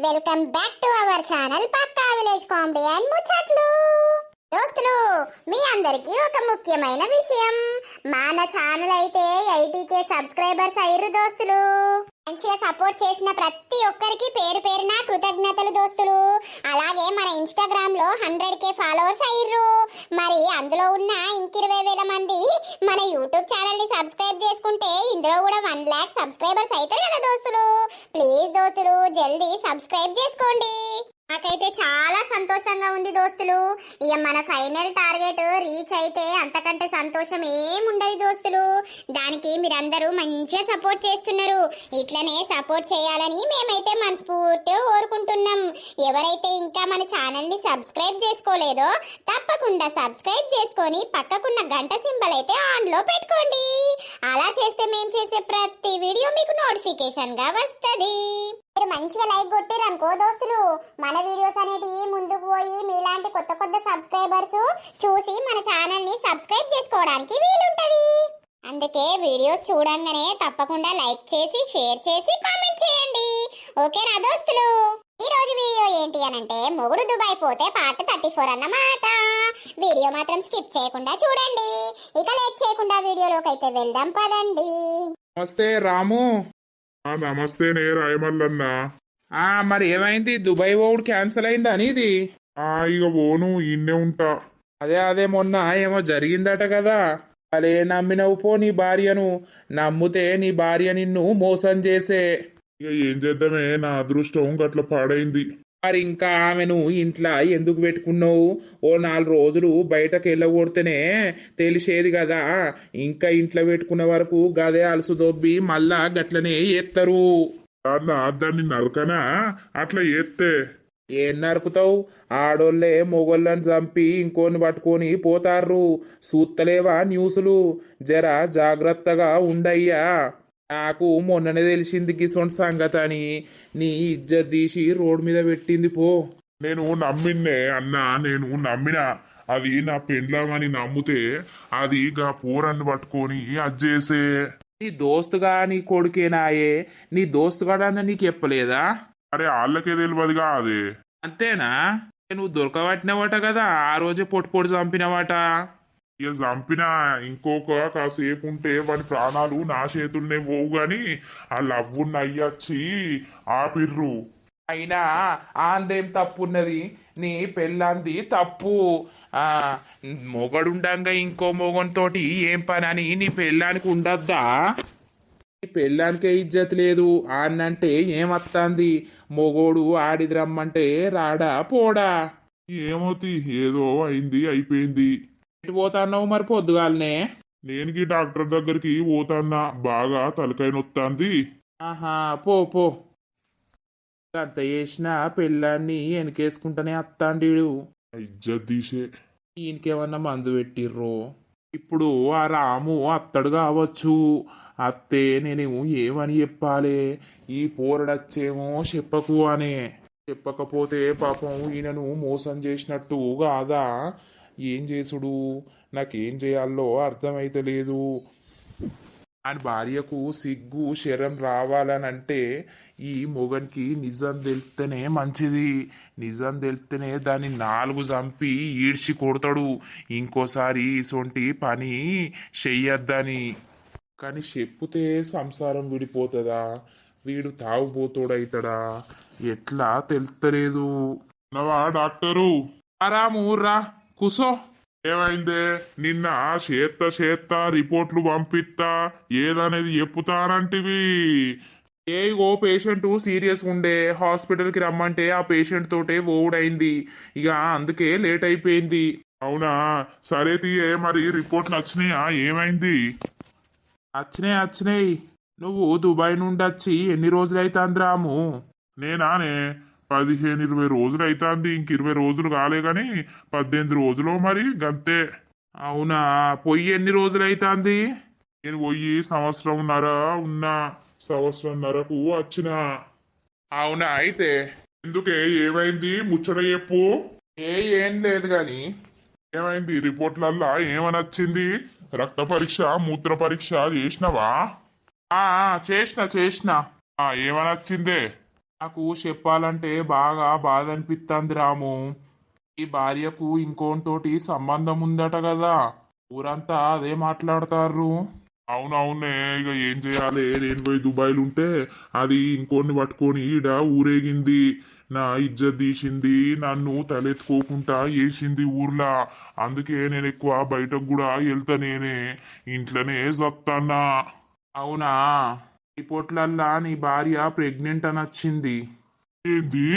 Welcome back to our channel Pakka village comedy and ముచ్చట్లు. దోస్తులు, మీ అందరికీ ఒక ముఖ్యమైన విషయం. మన ఛానల్ అయితే 80K సబ్స్క్రైబర్స్ అయ్యారు దోస్తులు. మంచిగా సపోర్ట్ చేసిన ప్రతి ఒక్కరికి పేరు పేరున కృతజ్ఞతలు దోస్తులు. అలాగే మన ఇన్స్టాగ్రామ్ లో 100K ఫాలోవర్స్ అయ్యారు. మరి అందులో ఉన్న ఇంక 20,000 మంది మన యూట్యూబ్ ఛానల్ ని సబ్స్క్రైబ్ చేసుకుంటే ఇందులో కూడా 1 lakh సబ్స్క్రైబర్స్ అవుతారు కదా దోస్తులు. ప్లీజ్ దోస్తులు జల్దీ సబ్స్క్రైబ్ చేసుకోండి. నాకైతే చాలా సంతోషంగా ఉంది దోస్తులు. ఇక మన ఫైనల్ టార్గెట్ రీచ్ అయితే అంతకంటే సంతోషం ఏముండదు దోస్తులు. దానికి మీరందరూ మంచిగా సపోర్ట్ చేస్తున్నారు. ఇట్లనే సపోర్ట్ చేయాలని మేమైతే మనస్ఫూర్తిగా కోరుకుంటున్నాం. ఎవరైతే ఇంకా మన ఛానల్ ని సబ్స్క్రైబ్ చేసుకోలేదో తప్పకుండా సబ్స్క్రైబ్ చేసుకొని పక్కకున్న గంట సింబల్ అయితే ఆన్ లో పెట్టుకోండి. అలా చేస్తే మేము చేసే ప్రతి వీడియో మీకు నోటిఫికేషన్ గా వస్తది. మీరు మంచిగా లైక్ కొట్టిర్రు అనుకో దోస్తులు, మన వీడియోస్ అనేటి ముందుకు పోయి మీలాంటి కొత్త కొత్త సబ్స్క్రైబర్స్ చూసి మన ఛానల్ ని సబ్స్క్రైబ్ చేసుకోవడానికి వీలుంటది. అందుకే వీడియోస్ చూడంగానే తప్పకుండా లైక్ చేసి షేర్ చేసి కామెంట్ చేయండి. ఓకేనా దోస్తులు? ఈ రోజు వీడియో ఏంటి అనంటే మొగుడు దుబాయ్ పోతే పార్ట్ 34 అన్నమాట. వీడియో మాత్రం స్కిప్ చేయకుండా చూడండి. ఇక లేట్ చేయకుండా వీడియోలోకి అయితే వెళ్దాం పదండి. నమస్తే రాము. నమస్తే నే రాయమల్లన్న. మరి ఏమైంది? దుబాయ్ పోవుడు క్యాన్సిల్ అయిందా నీది? ఇక పోను, ఇన్నే ఉంటా. అదే మొన్న ఏమో జరిగిందట కదా. అలే నమ్మినవు పో నీ భార్యను. నమ్మితే నీ భార్య నిన్ను మోసం చేసే. ఇక ఏం చేద్దామే, నా అదృష్టం గట్ల పాడైంది. మరి ఇంకా ఆమెను ఇంట్లో ఎందుకు పెట్టుకున్నావు? ఓ 4 రోజులు బయటకు వెళ్ళగొడితేనే తెలిసేది కదా. ఇంకా ఇంట్లో పెట్టుకున్న వరకు గదే అలసు దొబ్బి మళ్ళా గట్లనే ఎత్తరు. దాన్ని నరకనా అట్లా ఎత్తే? ఏం నరుకుతావు? ఆడోళ్ళే మొగోళ్ళని చంపి ఇంకోని పట్టుకొని పోతారు. సూత్తలేవా న్యూసులు? జర జాగ్రత్తగా ఉండయ్యా. నాకు మొన్ననే తెలిసింది గిసొంటి సంగతి అని. నీ ఇజ్జత్ తీసి రోడ్ మీద పెట్టింది పో. నేను నమ్మిన్నే అన్నా, నేను నమ్మినా. అది నా పెండ్లామని నమ్మితే అది గా పోరన్ని పట్టుకొని అది చేసే. నీ దోస్తుగా నీ కొడుకేనాయే. నీ దోస్తుగాడన్న నీకు చెప్పలేదా? అరే వాళ్ళకే తెలియదుగా అదే. అంతేనా? నువ్వు దొరకబట్టినవట కదా, ఆ రోజే పొట్టు చంపినవట. ఇక చంపిన ఇంకొక కాసేపు ఉంటే వాడి ప్రాణాలు నా చేతుల్నే పోవు గాని ఆ లవ్వున్న అయ్యొచ్చి ఆపిర్రు. అయినా ఆందేం తప్పున్నది? నీ పెళ్ళాంది తప్పు. మొగడుండంగా ఇంకో మొగంతోటి ఏం పని అని నీ పెళ్ళానికి ఉండద్దా? నీ పెళ్ళానికే ఇజ్జత్ లేదు అన్నంటే ఏమత్తాంది? మొగోడు ఆడిది రమ్మంటే రాడా పోడా? ఏమవుతి, ఏదో అయింది అయిపోయింది. ఎటు పోతాన్నావు మరి పొద్దుగాలనే? నేనుకి డాక్టర్ దగ్గరికి పోతాన్నా, బాగా తలకాయ నొత్తాంది. ఆహా, పో పో. అంత చేసిన పెళ్ళాన్ని వెనకేసుకుంటానే అత్తాండీడు. ఇజ్జత్ తీసే. ఈయనకేమన్నా మందు పెట్టిర్రో? ఇప్పుడు ఆ రాము అత్తడు కావచ్చు. అత్తే నేనేమో ఏమని చెప్పాలి? ఈ పోరడచ్చేమో చెప్పకు అనే. చెప్పకపోతే పాపం ఈయనను మోసం చేసినట్టు కాదా? ఏం చేసుడు? నాకేం చేయాలో అర్థమైతలేదు. అని భార్యకు సిగ్గు శరం రావాలనంటే ఈ మొగనికి నిజం తెలిస్తేనే మంచిది. నిజం తెలిస్తేనే దాన్ని 4 చంపి ఈడ్చి కొడతాడు. ఇంకోసారి ఇసొంటి పని చెయ్యొద్దని. కానీ చెప్పుతే సంసారం విడిపోతుందా? వీడు తాగుబోతోడవుతాడా? ఎట్లా తెలుస్తలేదు. నవా డాక్టరు? రాము రా, కూసో. ఏమైందే? నిన్న చేత్త రిపోర్ట్లు పంపిస్తా ఏదనేది చెప్పుతానంటివి. ఓ పేషెంట్ సీరియస్ ఉండే హాస్పిటల్కి రమ్మంటే ఆ పేషెంట్ తోటే ఓవుడైంది. ఇక అందుకే లేట్ అయిపోయింది. అవునా? సరే తీయే, మరి రిపోర్ట్లు వచ్చినాయా? ఏమైంది? వచ్చినాయి. నువ్వు దుబాయ్ నుండి వచ్చి ఎన్ని రోజులు అవుతుంది రాము? నేనానే 15-20 రోజులు అవుతుంది. ఇంక 20 రోజులు కాలే గాని 18 రోజులు మరి గంతే. అవునా? పొయ్యి ఎన్ని రోజులు అవుతుంది? నేను పోయి సంవత్సరంన్నర ఉన్నా. సంవత్సరంన్నరకు వచ్చిన. అవునా? అయితే ఎందుకే, ఏమైంది? ముచ్చట చెప్పు. ఏం లేదు గాని. ఏమైంది? రిపోర్ట్లల్లా ఏమని వచ్చింది? రక్త పరీక్ష మూత్ర పరీక్ష చేసినవా? చేసిన. ఏమని వచ్చిందే? నాకు చెప్పాలంటే బాగా బాధ అనిపిస్తుంది రాము. ఈ భార్యకు ఇంకోనితోటి సంబంధం ఉందట కదా, ఊరంతా అదే మాట్లాడతారు. అవునవునే, ఇక ఏం చేయాలి, నేను పోయి దుబాయ్లు ఉంటే అది ఇంకోన్ని పట్టుకొని ఈడ ఊరేగింది, నా ఇజ్జత్ తీసింది, నన్ను తలెత్తుకోకుండా వేసింది ఊర్లా. అందుకే నేను ఎక్కువ బయటకు కూడా వెళ్తా, నేనే ఇంట్లోనే చస్తానా. అవునా? ఈ పొట్లల్లా నీ భార్య ప్రెగ్నెంట్ అని వచ్చింది. ఏంది?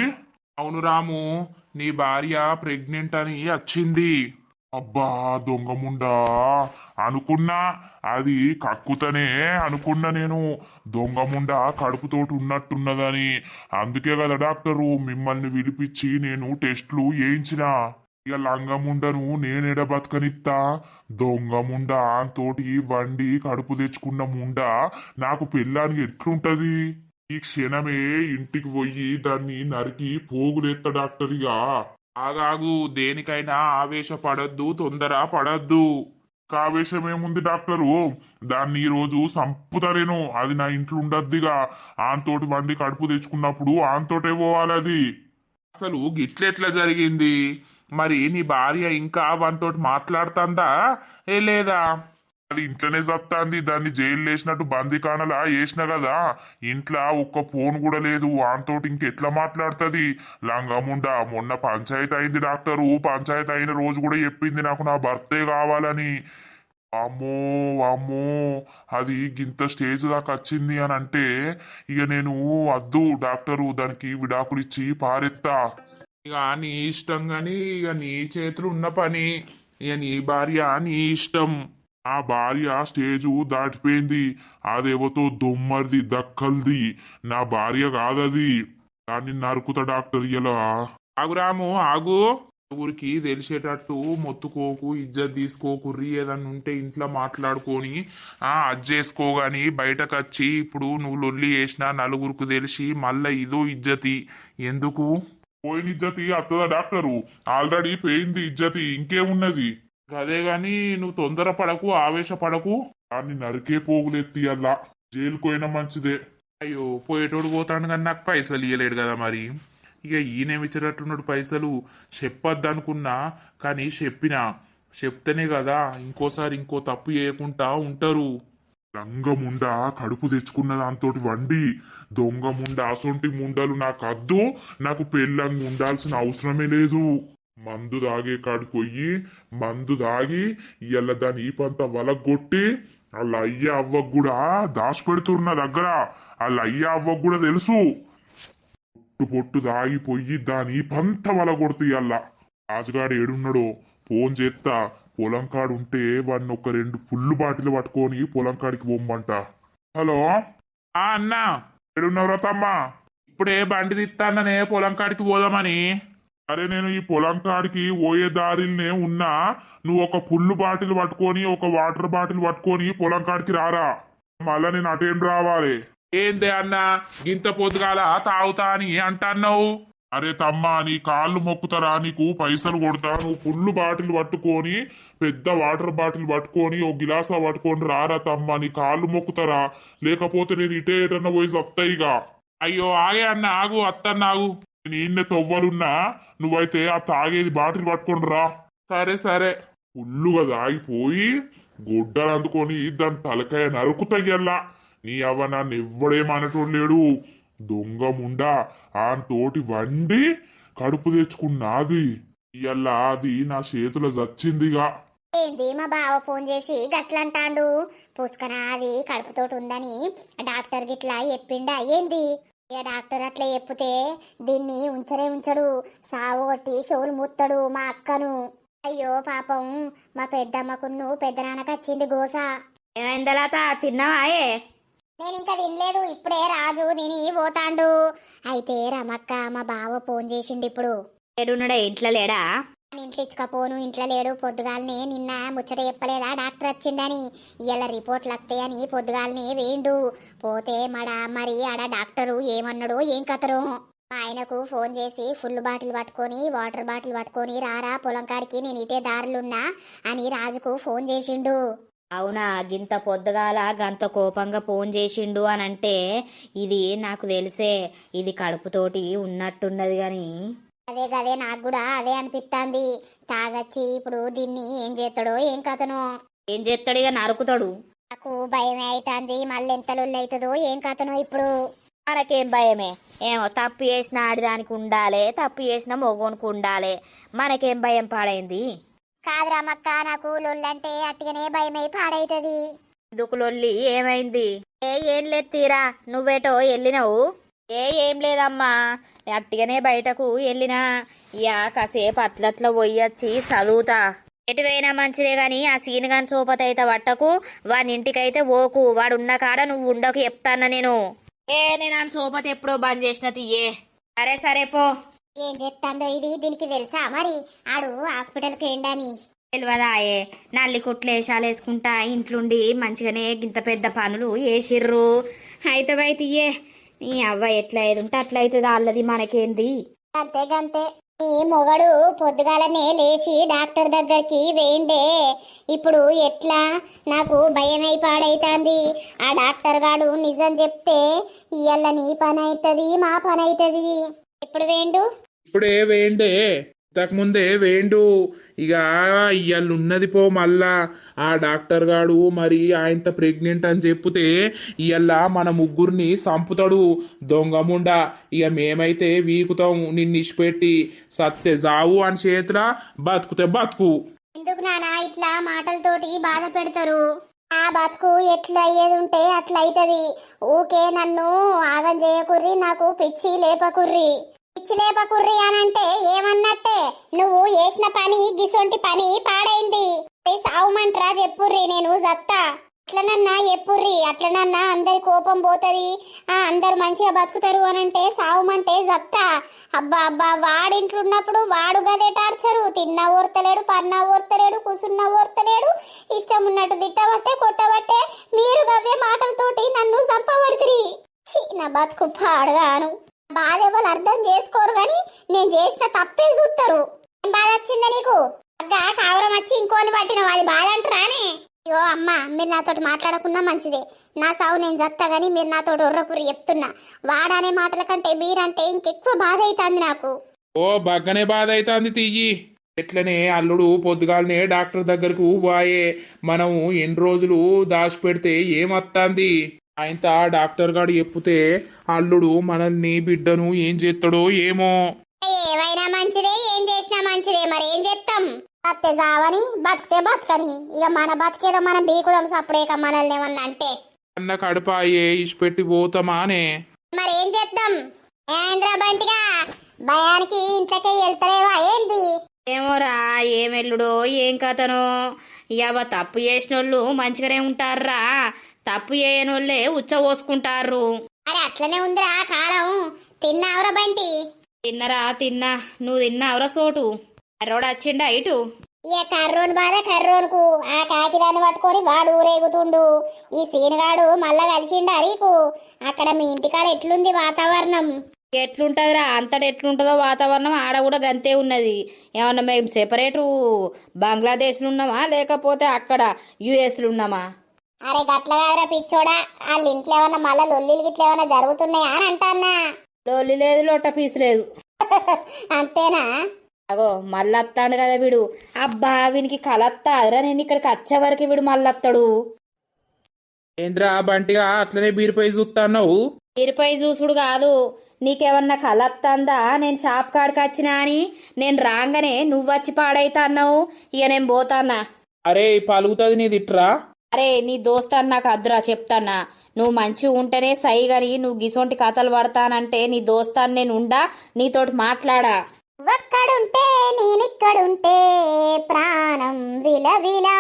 అవును రాము, నీ భార్య ప్రెగ్నెంట్ అని వచ్చింది. అబ్బా, దొంగముండా అనుకున్నా, అది కక్కుతనే అనుకున్నా నేను. దొంగముండా కడుపుతోటి ఉన్నట్టున్నదని. అందుకే కదా డాక్టరు మిమ్మల్ని పిలిపించి నేను టెస్టులు వేయించిన. ఇక లంగముండను నేనెడ బతకనిత్తా? దొంగముండా తోటి వండి కడుపు తెచ్చుకున్న ముండా నాకు పెళ్ళానికి ఎట్లుంటది? ఈ క్షణమే ఇంటికి పోయి దాన్ని నరికి పోగులేత్త డాక్టరిగా. ఆగాగు, దేనికైనా ఆవేశపడద్దు, తొందర పడద్దు. ఆవేశమేముంది డాక్టరు? దాన్ని ఈ రోజు సంపుతలేను, అది నా ఇంట్లో ఉండద్దిగా. ఆంతోటి వండి కడుపు తెచ్చుకున్నప్పుడు ఆంతోటే పోవాలి అది. అసలు గిట్లెట్లా జరిగింది? మరి నీ భార్య ఇంకా వానితోటి మాట్లాడుతుందా ఏ లేదా? అది ఇంట్లోనే సత్తాంది, దాన్ని జైలు వేసినట్టు బందీకానలా వేసిన కదా. ఇంట్లో ఒక్క ఫోన్ కూడా లేదు, వానితోటి ఇంకెట్లా మాట్లాడుతుంది? లంగముండా మొన్న పంచాయతీ అయింది డాక్టరు, పంచాయతీ అయిన రోజు కూడా చెప్పింది నాకు నా భర్తే కావాలని. అమ్మో అమ్మో, అది గింత స్టేజ్ దాకా వచ్చింది అని అంటే ఇక నేను వద్దు డాక్టరు, దానికి విడాకులు ఇచ్చి పారెత్తా. ఇక నీ ఇష్టం గాని, ఇక నీ చేతులు ఉన్న పని. ఇక నీ భార్య నీ ఇష్టం. ఆ భార్య స్టేజు దాటిపోయింది, అదేవతో దొమ్మరిది దక్కల్ది, నా భార్య కాదది. దాన్ని నరుకుతా డాక్టర్ ఇలా. ఆగురాము ఆగు. ఊరికి తెలిసేటట్టు మొత్తుకోకు, ఇజ్జత్ తీసుకోకుర్రి. ఏదన్నా ఉంటే ఇంట్లో మాట్లాడుకొని అజ్జేసుకోగాని బయటకు వచ్చి ఇప్పుడు నువ్వు లొల్లి చేసినా నలుగురికి తెలిసి మళ్ళా ఇదో ఇజ్జతి ఎందుకు? పోయిన ఇజ్జతి అత్తదా డాక్టరు? ఆల్రెడీ పోయింది ఇజ్జతి, ఇంకేమున్నది? అదే గాని నువ్వు తొందర పడకు, ఆవేశపడకు. దాన్ని నరికే పోగులెత్తి అల్లా, జైలుకోయినా మంచిదే. అయ్యో, పోయేటోడు పోతాడు కానీ నాకు పైసలు ఇయ్యలేడు కదా మరి. ఇక ఈయనేమిచ్చేటట్టున్నాడు పైసలు. చెప్పొద్దనుకున్నా కానీ చెప్తేనే కదా ఇంకోసారి ఇంకో తప్పు చేయకుండా ఉంటారు. లంగముండా కడుపు తెచ్చుకున్న దాంతోటి వండి, దొంగముండా అసొంటి ముండలు నాకు అద్దు. నాకు పెళ్ళంగా ఉండాల్సిన అవసరమే లేదు. మందు తాగే కాడికి పోయి మందు తాగి ఇయ్యాల దాని ఈపంతా వలగొట్టి వాళ్ళ అయ్య అవ్వకు కూడా దాచిపెడుతురు నా దగ్గర. వాళ్ళ అయ్య అవ్వకు కూడా తెలుసు. పొట్టు పొట్టు తాగిపోయి దాని ఈపంత వలగొడుతు ఇయ్యాల. రాజుగాడు ఏడున్నాడో ఫోన్ చేస్తా, పొలం కాడు ఉంటే వాడిని ఒక 2 ఫుల్ బాటిల్ పట్టుకొని పొలం కాడికి పోమ్మంట. హలో, అన్నా, ఏడున్నవరా తమ్మా? ఇప్పుడే బండి తిత్తాననే పొలం కాడికి పోదామని. అరే, నేను ఈ పొలం కాడికి పోయే దారిలోనే ఉన్నా. నువ్వు ఒక ఫుల్ బాటిల్ పట్టుకొని ఒక వాటర్ బాటిల్ పట్టుకొని పొలం కాడికి రారా. మళ్ళా నేను అటేం రావాలి? ఏందే అన్నా, గింత పొద్దుగాల తాగుతా అని అంటున్నావు? అరే తమ్మా, నీ కాళ్ళు మొక్కుతారా, నీకు పైసలు కొడతా. నువ్వు ఫుల్ బాటిల్ పట్టుకొని పెద్ద వాటర్ బాటిల్ పట్టుకొని ఒక గిలాసా పట్టుకొని రారా తమ్మా, నీ కాళ్ళు మొక్కుతారా. లేకపోతే నేను ఇటే ఏటన్నా పోయి సత్తాయిగా. అయ్యో ఆగే అన్న, ఆగు, అత్తన్నాగు. నేను ఈయన్నే తవ్వలున్నా, నువ్వైతే ఆ తాగేది బాటిల్ పట్టుకొని రా. సరే సరే. ఫుల్లుగా తాగిపోయి గుడ్డలు అందుకొని దాని తలకాయ నరుకుతయ్యల్లా. నీ అవ్వ నన్ను ఎవ్వడేమనటోడు లేడు. దొంగ ముండా ఆ తోటి వండి కడుపు తెచ్చుకున్నది. ఇయ్యల్లా అది నా చేతుల చచ్చిందిగా. ఏంది మా బావ ఫోన్ చేసి గట్లంటాండు? పుష్కన అది కడుపుతోటి ఉందని డాక్టర్ గిట్లా చెప్పిండా ఏంది? ఇక డాక్టర్ అట్లా చెప్తే దీన్ని ఉంచడే ఉంచడు, సావు కొట్టి షోలు మూస్తాడు మా అక్కను. అయ్యో పాపం, మా పెద్దమ్మకును పెద్దనాన్నకు వచ్చింది గోస. ఏమైందలాత, తిన్నావాయే? నేను ఇంకా తినలేదు, ఇప్పుడే రాజు తిని పోతాండు. అయితే రమక్క మా బావ ఫోన్ చేసిండు ఇప్పుడు. ఏడున్నాడే, ఇంట్లో లేడా? ఇంట్లో ఇచ్చుకపోను, ఇంట్లో లేడు. పొద్దుగాలనే నిన్న ముచ్చట చెప్పలేదా డాక్టర్ వచ్చిండని, ఇవాళ రిపోర్ట్లు వస్తాయని పొద్దుగాలనే వేయండు. పోతే మరి ఆడ డాక్టరు ఏమన్నాడో ఏం కథరో. మా ఆయనకు ఫోన్ చేసి ఫుల్ బాటిల్ పట్టుకొని వాటర్ బాటిల్ పట్టుకొని రారా పొలం కాడికి, నేను ఇటే దారులున్నా అని రాజుకు ఫోన్ చేసిండు. అవునా, గింత పొద్దుగాల గంత కోపంగా ఫోన్ చేసిండు అని అంటే ఇది నాకు తెలిసే, ఇది కడుపుతోటి ఉన్నట్టున్నది గాని. అదే గదే నాకు కూడా అదే అనిపిస్తాంది. తాగచ్చి ఇప్పుడు దీన్ని ఏం చేస్తాడో ఏం కథనో. ఏం చేస్తాడు, ఇక నరుకుతాడు. నాకు భయమే అవుతుంది, మళ్ళీ ఎంత లొల్లి అవుతుందో ఏం కథనో ఇప్పుడు. మనకేం భయమే, ఏమో తప్పు చేసిన ఆడిదానికి ఉండాలి, తప్పు చేసిన మొగోనికి ఉండాలి, మనకేం భయం పాడైంది. కాదురామక్క, నాకు లొల్లంటే అట్టిగానే భయమై పాడైతుంది. దుకులొల్లి ఏమైంది? ఏం లేదు తీరా, నువ్వేటో వెళ్ళినావు? ఏం లేదమ్మా, అట్టిగానే బయటకు వెళ్ళినా. ఇక కాసేపు అట్లట్లా పోయొచ్చి చదువుతా. ఎటు పోయినా మంచిదే గాని ఆ సీన్ గాని సోపతి అయితే పట్టకు, వాని ఇంటికైతే ఓకు, వాడు ఉన్న కాడ నువ్వు ఉండకు చెప్తానా నేను. నేను ఆ సోపతి ఎప్పుడో బంద్ చేసిన తీయే. సరే సరే పో. ఏం చెప్తాందో ఇది, దీనికి తెలుసా మరి ఆడు హాస్పిటల్కి ఏండని? తెలియదాయే, నల్లి కుట్లు వేషాలు వేసుకుంటా ఇంట్లుండి మంచిగానే గింత పెద్ద పనులు వేసిర్రు. అయితే బయటియే నీ అవ్వ ఎట్లా ఏదుంటే అట్లా అవుతుంది, వాళ్ళది మనకేంది. అంతే గంతే. ఈ మొగడు పొద్దుగాలనే లేచి డాక్టర్ దగ్గరికి వేయండే. ఇప్పుడు ఎట్లా? నాకు భయమై పాడైతాంది. ఆ డాక్టర్ గాడు నిజం చెప్తే ఇయ్యాల నీ పని అవుతుంది, మా పని అవుతుంది. ఎప్పుడు వేయండు? ఇప్పుడే వేయండే, ఇంతకుముందే వేయండు. ఇక ఇవాళ ఉన్నది పో మళ్ళా. ఆ డాక్టర్ గాడు మరి ఆయనత ప్రెగ్నెంట్ అని చెప్తే ఇవాళ మన ముగ్గురిని సంపుతాడు దొంగముండా. ఇక మేమైతే వీకుతాం నిన్ను ఇచ్చిపెట్టి. సత్తే జావు అని చేతులా, బతుకుతే బతుకు. ఎందుకు నానా ఇట్లా మాటలతోటి బాధ పెడతారు? ఆ బతుకు ఎట్లా అయ్యేది ఉంటే అట్లా అవుతుంది. ఊకే నన్ను ఆగం చేయకుర్రి, నాకు పిచ్చి లేపకుర్రి. పిచ్చి లేపకుర్రి అనంటే ఏమన్నట్టే? నువ్వు చేసిన పని గిసొంటి పని పాడైంది. సావుమంట్రా చెప్పుర్రి, నేను జత్తా. అట్లనన్నా చెప్పుర్రి, అట్లనన్నా అందరి కోపం పోతుంది, అందరు మంచిగా బతుకుతారు అనంటే సావుమంటే జత్తా. అబ్బా అబ్బా, వాడింట్లున్నప్పుడు వాడు గదే టార్చరు. తిన్నా ఓర్తలేడు, పన్నా ఓర్తలేడు, కూసున్నా ఓర్తలేడు. ఇష్టం ఉన్నట్టు తిట్టబట్టే కొట్టబట్టే మీరు గవ్వే మాటలతోటి నన్ను చంపబడుతుంది. నా బతుకు పాడుగాను. బాధ ఎవరు అర్థం చేసుకోరు గాని నేను చేసిన తప్పే చూస్తారు. బాధ వచ్చిందా నీకు? అగ్గా కావరం వచ్చి ఇంకోని పట్టిన అది బాధ అంటారానే? అయ్యో అమ్మ, మీరు నాతోటి మాట్లాడకున్నా మంచిదే. నా సావు నేను చత్తా గానీ మీరు నాతోటి ఒర్రకురి చెప్తున్నా. వాడనే మాటల కంటే మీరంటే ఇంకెక్కువ బాధ అవుతుంది నాకు. ఓ బగ్గనే బాధ అవుతుంది తీయి. ఎట్లనే అల్లుడు పొద్దుగాలనే డాక్టర్ దగ్గరకు పోయే. మనం ఎన్ని రోజులు దాచిపెడితే ఏమత్తాంది? ఆయనత డాక్టర్ గాడు చెప్తే అల్లుడు మనల్ని బిడ్డను ఏం చేస్తాడో ఏమో. ఏమైనా మంచిదే, ఏం చేసినా మంచిదే, మరి ఏం చేస్తాం? అత్తే కావని బతికితే బతకని, ఇక మన బతికేదో మనం బీకుదాం సప్పుడేక మనల్ని ఏమన్నా అంటే. అన్న కడపాయే ఇచ్చిపెట్టి పోతామానే. మరి ఏం చేద్దాం? ఏంద్రా బంటిగా భయానికి ఇంట్లోకి వెళ్తలేవా ఏంది? ఏమోరా, ఏం ఎల్లుడో ఏం కథనో. ఇవ తప్పు చేసినోళ్ళు మంచిగానే ఉంటారా, తప్పు చేయనోళ్ళే ఉచ్చ పోసుకుంటారు. అరే అట్లనే ఉందిరా కాలం. తిన్నావురా బంటి? తిన్నరా తిన్నా, నువ్వు తిన్నావురా సోటు? రోడ్ వచ్చిండా ఇటు? ఇక కర్రోని బాధ కర్రోనుకు. ఆ కాకిదాన్ని పట్టుకొని వాడు ఊరేగుతుండు. ఈ సీనుగాడు మళ్ళా కలిసిండా నీకు? అక్కడ మీ ఇంటికాడ ఎట్లుంది వాతావరణం? ఎట్లుంటదిరా, అంతటా ఎట్లుంటుందో వాతావరణం ఆడ కూడా గంతే ఉన్నది. ఏమన్నా మేము సెపరేటు బంగ్లాదేశ్లు ఉన్నామా లేకపోతే అక్కడ యుఎస్లు ఉన్నామా? అరే గట్ల కాదురా పిచ్చోడా, వాళ్ళ ఇంట్లో ఏమన్నా మళ్ళా లొల్లిలు గిట్ల ఏమన్నా జరుగుతున్నాయా అని అంటాన్నా. లోలి లేదు, లొట్ట పీసు లేదు. అంతేనా? అగో మళ్ళీ వస్తాడు కదా వీడు. అబ్బా వీనికి కలత్తాదిరా, నేను ఇక్కడికి వచ్చే వరకు వీడు మళ్ళీ వస్తాడు. ఏంద్రా బంటిగా అట్లనే బీరిపోయి చూస్తాన్నావు? ఇరిపై చూసుడు కాదు, నీకేమన్నా కలత్తందా నేను షాప్ కాడికి వచ్చినా అని? నేను రాగానే నువ్వు వచ్చి పాడైతా అన్నావు. ఇక నేను పోతాన్నా. అరే పలుకుతుంది నీ తిట్రా. అరే నీ దోస్తాను నాకు అద్దురా చెప్తానా. నువ్వు మంచిగా ఉంటేనే సై గాని నువ్వు గిసొంటి కథలు పడతానంటే నీ దోస్తాను నేను ఉండా, నీతోటి మాట్లాడా. ఒక్కడుంటే నేనిక్కడుంటే ప్రాణం విలవిలా.